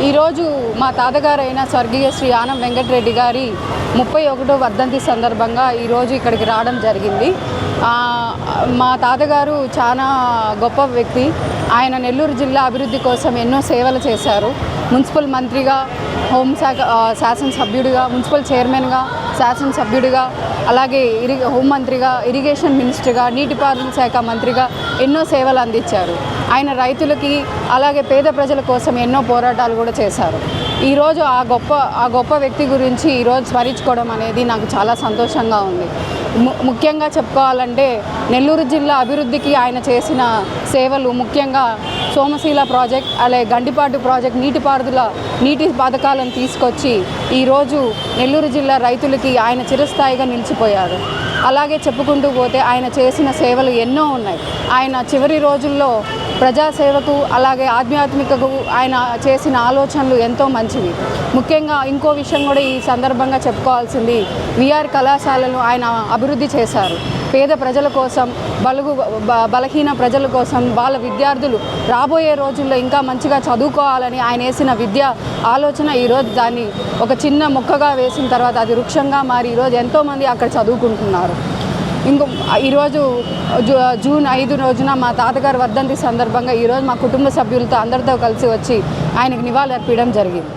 ఈరోజు మా తాతగారైన స్వర్గీయ శ్రీ ఆనం వెంకటరెడ్డి గారి 31వ వర్ధంతి సందర్భంగా ఈరోజు ఇక్కడికి రావడం జరిగింది. మా తాతగారు చాలా గొప్ప వ్యక్తి. ఆయన నెల్లూరు జిల్లా అభివృద్ధి కోసం ఎన్నో సేవలు చేశారు. మున్సిపల్ మంత్రిగా, హోంశాఖ శాసనసభ్యుడిగా, మున్సిపల్ చైర్మన్గా, శాసనసభ్యుడిగా, అలాగే హోంమంత్రిగా, ఇరిగేషన్ మినిస్టర్గా, నీటిపారుదల శాఖ మంత్రిగా ఎన్నో సేవలు అందించారు. ఆయన రైతులకి అలాగే పేద ప్రజల కోసం ఎన్నో పోరాటాలు కూడా చేశారు. ఈరోజు ఆ గొప్ప వ్యక్తి గురించి ఈరోజు స్మరించుకోవడం అనేది నాకు చాలా సంతోషంగా ఉంది. ముఖ్యంగా చెప్పుకోవాలంటే నెల్లూరు జిల్లా అభివృద్ధికి ఆయన చేసిన సేవలు, ముఖ్యంగా సోమశీల ప్రాజెక్ట్, అలాగే గండిపాటు ప్రాజెక్ట్, నీటి పథకాలను తీసుకొచ్చి ఈరోజు నెల్లూరు జిల్లా రైతులకి ఆయన చిరస్థాయిగా నిలిచిపోయారు. అలాగే చెప్పుకుంటూ పోతే ఆయన చేసిన సేవలు ఎన్నో ఉన్నాయి. ఆయన చివరి రోజుల్లో ప్రజాసేవకు అలాగే ఆధ్యాత్మికకు ఆయన చేసిన ఆలోచనలు ఎంతో మంచివి. ముఖ్యంగా ఇంకో విషయం కూడా ఈ సందర్భంగా చెప్పుకోవాల్సింది, విఆర్ కళాశాలను ఆయన అభివృద్ధి చేశారు. పేద ప్రజల కోసం, బలహీన ప్రజల కోసం, వాళ్ళ విద్యార్థులు రాబోయే రోజుల్లో ఇంకా మంచిగా చదువుకోవాలని ఆయన వేసిన విద్యా ఆలోచన ఈరోజు దాన్ని ఒక చిన్న మొక్కగా వేసిన తర్వాత అది వృక్షంగా మారి ఈరోజు ఎంతోమంది అక్కడ చదువుకుంటున్నారు. ఈరోజు జూన్ 5 రోజున మా తాతగారి వర్ధంతి సందర్భంగా ఈరోజు మా కుటుంబ సభ్యులతో అందరితో కలిసి వచ్చి ఆయనకు నివాళులర్పించడం జరిగింది.